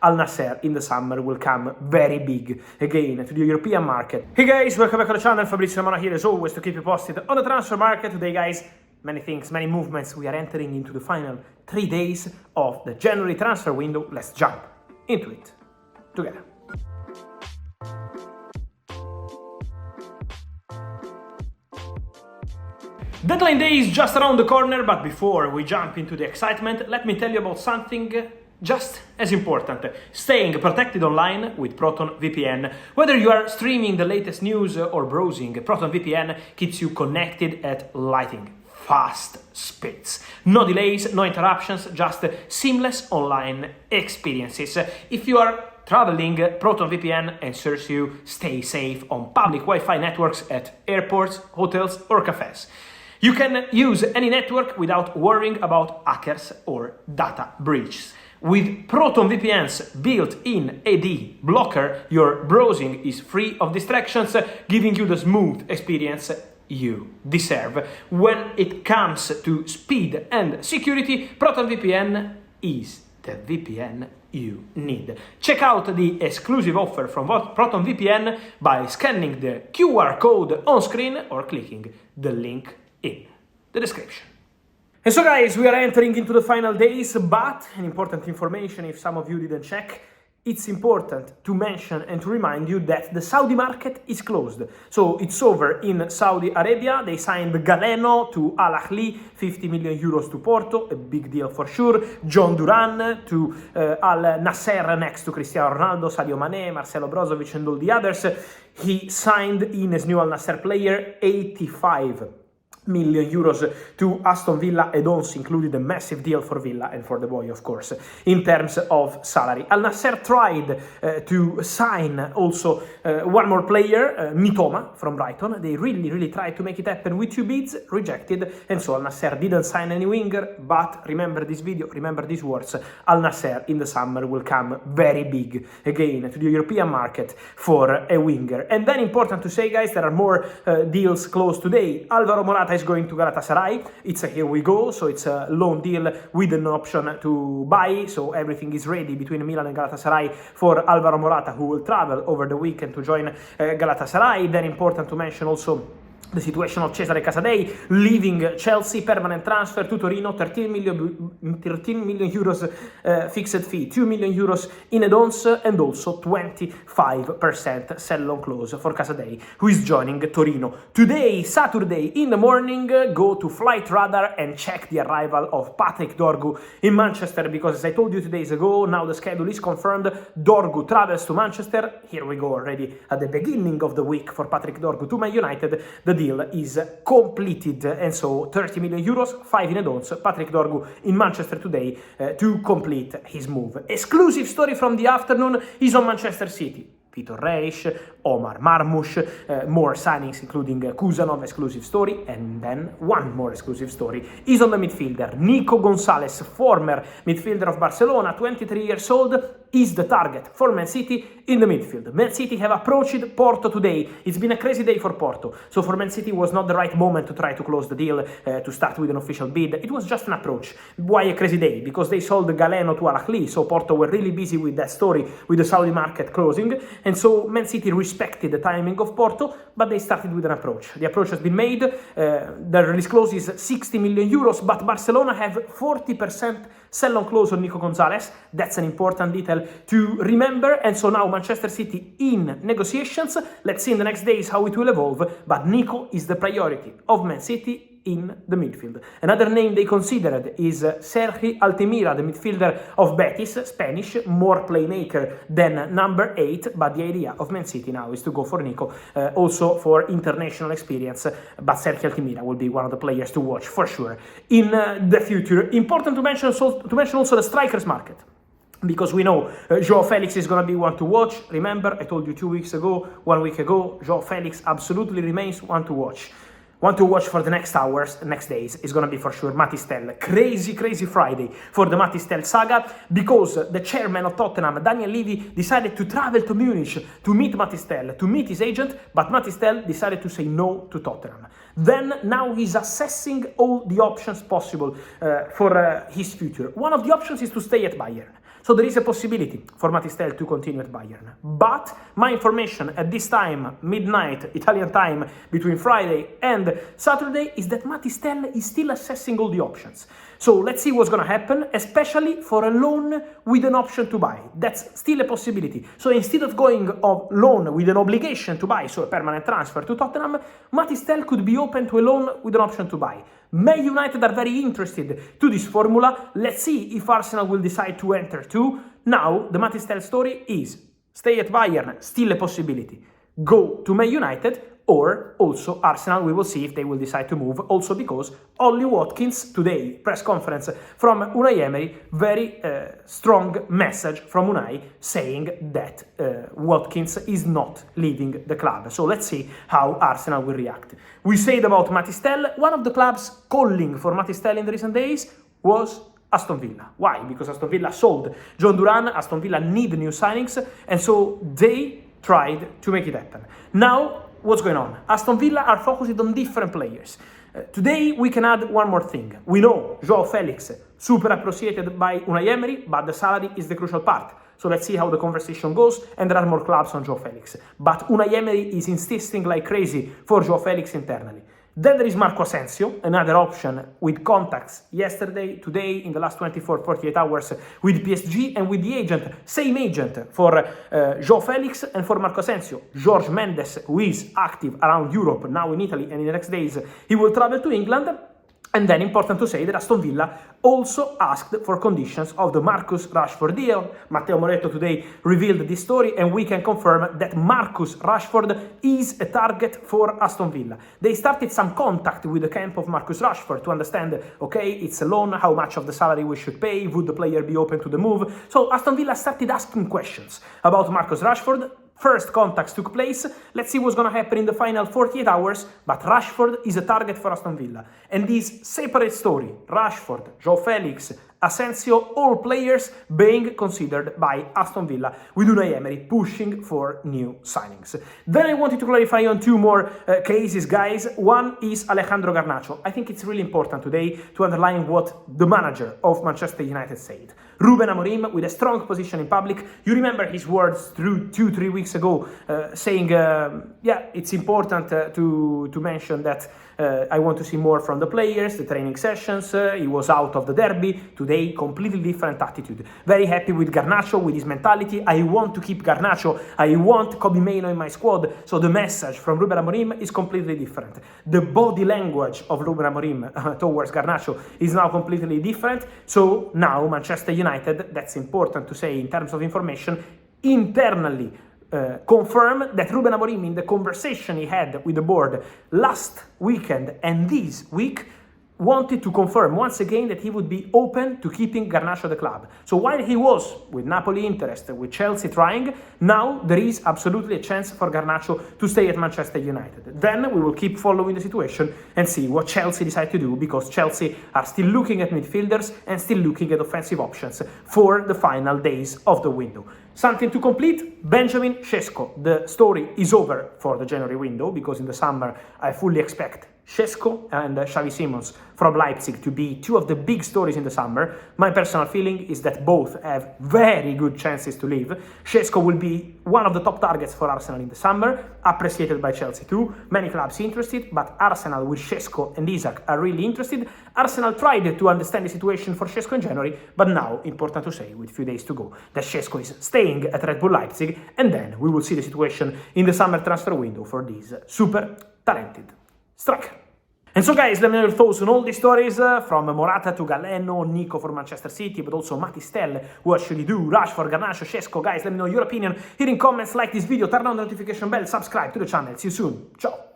Al Nassr in the summer will come very big again to the European market. Hey guys, welcome back to the channel. Fabrizio Romano here as always to keep you posted on the transfer market. Today guys, many things, many movements. We are entering into the final 3 days of the January transfer window. Let's jump into it together. Deadline day is just around the corner, but before we jump into the excitement, let me tell you about something just as important: staying protected online with Proton VPN. Whether you are streaming the latest news or browsing, Proton VPN keeps you connected at lightning fast speeds. No delays, no interruptions, just seamless online experiences. If you are traveling, Proton VPN ensures you stay safe on public Wi-Fi networks at airports, hotels or cafes. You can use any network without worrying about hackers or data breaches. With Proton VPN's built-in AD blocker, your browsing is free of distractions, giving you the smooth experience you deserve. When it comes to speed and security, Proton VPN is the VPN you need. Check out the exclusive offer from Proton VPN by scanning the QR code on screen or clicking the link in the description. And so guys, we are entering into the final days, but an important information, if some of you didn't check, it's important to mention and to remind you that the Saudi market is closed. So it's over in Saudi Arabia. They signed Galeno to Al Ahly, 50 million euros to Porto, a big deal for sure. John Duran to Al Nassr next to Cristiano Ronaldo, Sadio Mane, Marcelo Brozovic and all the others. He signed in as new Al Nassr player 85 million euros to Aston Villa, and also included a massive deal for Villa and for the boy, of course, in terms of salary. Al Nassr tried to sign also one more player, Mitoma from Brighton. They really tried to make it happen with 2 bids, rejected, and so Al Nassr didn't sign any winger. But remember this video, remember these words: Al Nassr in the summer will come very big again to the European market for a winger. And then important to say, guys, there are more deals closed today. Alvaro Morata is going to Galatasaray. It's a here we go, so it's a loan deal with an option to buy, so everything is ready between Milan and Galatasaray for Alvaro Morata, who will travel over the weekend to join Galatasaray. Then important to mention also the situation of Cesare Casadei leaving Chelsea, permanent transfer to Torino, 13 million euros fixed fee, 2 million euros in add-ons, and also 25% sell-on clause for Casadei, who is joining Torino. Today, Saturday in the morning, go to Flight Radar and check the arrival of Patrick Dorgu in Manchester, because as I told you 2 days ago, now the schedule is confirmed. Dorgu travels to Manchester. Here we go already at the beginning of the week for Patrick Dorgu to Man United. The deal is completed, and so 30 million euros, 5 in add-ons, Patrick Dorgu in Manchester today to complete his move. Exclusive story from the afternoon is on Manchester City. Peter Reis, Omar Marmoush, more signings including Kusanov, exclusive story, and then one more exclusive story is on the midfielder. Nico Gonzalez, former midfielder of Barcelona, 23 years old, is the target for Man City in the midfield. Man City have approached Porto today. It's been a crazy day for Porto, so for Man City was not the right moment to try to close the deal, to start with an official bid. It was just an approach. Why a crazy day? Because they sold Galeno to Al Ahly, so Porto were really busy with that story, with the Saudi market closing, and so Man City respected the timing of Porto, but they started with an approach. The approach has been made. The release clause is 60 million euros, but Barcelona have 40% sell-on clause on Nico Gonzalez. That's an important detail to remember, and so now Manchester City in negotiations. Let's see in the next days how it will evolve, but Nico is the priority of Man City in the midfield. Another name they considered is Sergi Altimira, the midfielder of Betis, Spanish, more playmaker than number 8, but the idea of Man City now is to go for Nico, also for international experience, but Sergi Altimira will be one of the players to watch for sure in the future. Important to mention also the strikers market, because we know João Felix is going to be one to watch. Remember, I told you 1 week ago, João Felix absolutely remains one to watch. One to watch for the next hours, next days, is going to be for sure Matistel. Crazy Friday for the Matistel saga, because the chairman of Tottenham, Daniel Levy, decided to travel to Munich to meet Matistel, to meet his agent, but Matistel decided to say no to Tottenham. Then now he's assessing all the options possible for his future. One of the options is to stay at Bayern. So there is a possibility for Matistel to continue at Bayern. But my information at this time, midnight Italian time, between Friday and Saturday, is that Matistel is still assessing all the options. So let's see what's going to happen, especially for a loan with an option to buy. That's still a possibility. So instead of going on loan with an obligation to buy, so a permanent transfer to Tottenham, Matistel could be open to a loan with an option to buy. Man United are very interested to this formula. Let's see if Arsenal will decide to enter too. Now, the Matistel story is stay at Bayern, still a possibility. Go to Man United, or also Arsenal, we will see if they will decide to move. Also because only Watkins, today, press conference from Unai Emery, very strong message from Unai saying that Watkins is not leaving the club. So let's see how Arsenal will react. We said about Matistel, one of the clubs calling for Matistel in the recent days was Aston Villa. Why? Because Aston Villa sold John Duran, Aston Villa need new signings, and so they tried to make it happen. Now, what's going on? Aston Villa are focused on different players. Today, we can add one more thing. We know Joao Felix, super appreciated by Unai Emery, but the salary is the crucial part. So let's see how the conversation goes, and there are more clubs on Joao Felix. But Unai Emery is insisting like crazy for Joao Felix internally. Then there is Marco Asensio, another option with contacts yesterday, today, in the last 24-48 hours with PSG and with the agent, same agent for Joao Felix and for Marco Asensio. Jorge Mendes, who is active around Europe, now in Italy, and in the next days he will travel to England. And then important to say that Aston Villa also asked for conditions of the Marcus Rashford deal. Matteo Moretto today revealed this story, and we can confirm that Marcus Rashford is a target for Aston Villa. They started some contact with the camp of Marcus Rashford to understand, okay, it's a loan, how much of the salary we should pay, would the player be open to the move? So Aston Villa started asking questions about Marcus Rashford. First contacts took place. Let's see what's going to happen in the final 48 hours. But Rashford is a target for Aston Villa. And this separate story, Rashford, Joao Felix, Asensio, all players being considered by Aston Villa, with Unai Emery pushing for new signings. Then I wanted to clarify on two more cases, guys. One is Alejandro Garnacho. I think it's really important today to underline what the manager of Manchester United said. Ruben Amorim, with a strong position in public. You remember his words through 2-3 weeks ago, saying, yeah, it's important to mention that I want to see more from the players, the training sessions. He was out of the derby. Today, completely different attitude. Very happy with Garnacho, with his mentality. I want to keep Garnacho. I want Kobbie Mainoo in my squad. So the message from Ruben Amorim is completely different. The body language of Ruben Amorim towards Garnacho is now completely different. So now Manchester United, that's important to say in terms of information, internally confirm that Ruben Amorim, in the conversation he had with the board last weekend and this week, wanted to confirm once again that he would be open to keeping Garnacho at the club. So while he was with Napoli interested, with Chelsea trying, now there is absolutely a chance for Garnacho to stay at Manchester United. Then we will keep following the situation and see what Chelsea decide to do, because Chelsea are still looking at midfielders and still looking at offensive options for the final days of the window. Something to complete, Benjamin Sesko. The story is over for the January window, because in the summer I fully expect Sesko and Xavi Simons from Leipzig to be two of the big stories in the summer. My personal feeling is that both have very good chances to leave. Sesko will be one of the top targets for Arsenal in the summer, appreciated by Chelsea too. Many clubs interested, but Arsenal with Sesko and Isak are really interested. Arsenal tried to understand the situation for Sesko in January, but now, important to say, with few days to go, that Sesko is staying at Red Bull Leipzig, and then we will see the situation in the summer transfer window for this super talented striker. And so guys, let me know your thoughts on all these stories, from Morata to Galeno, Nico for Manchester City, but also Matistel, what should he do, Rashford, Garnacho, Sesko. Guys, let me know your opinion here in comments, like this video, turn on the notification bell, subscribe to the channel. See you soon, ciao!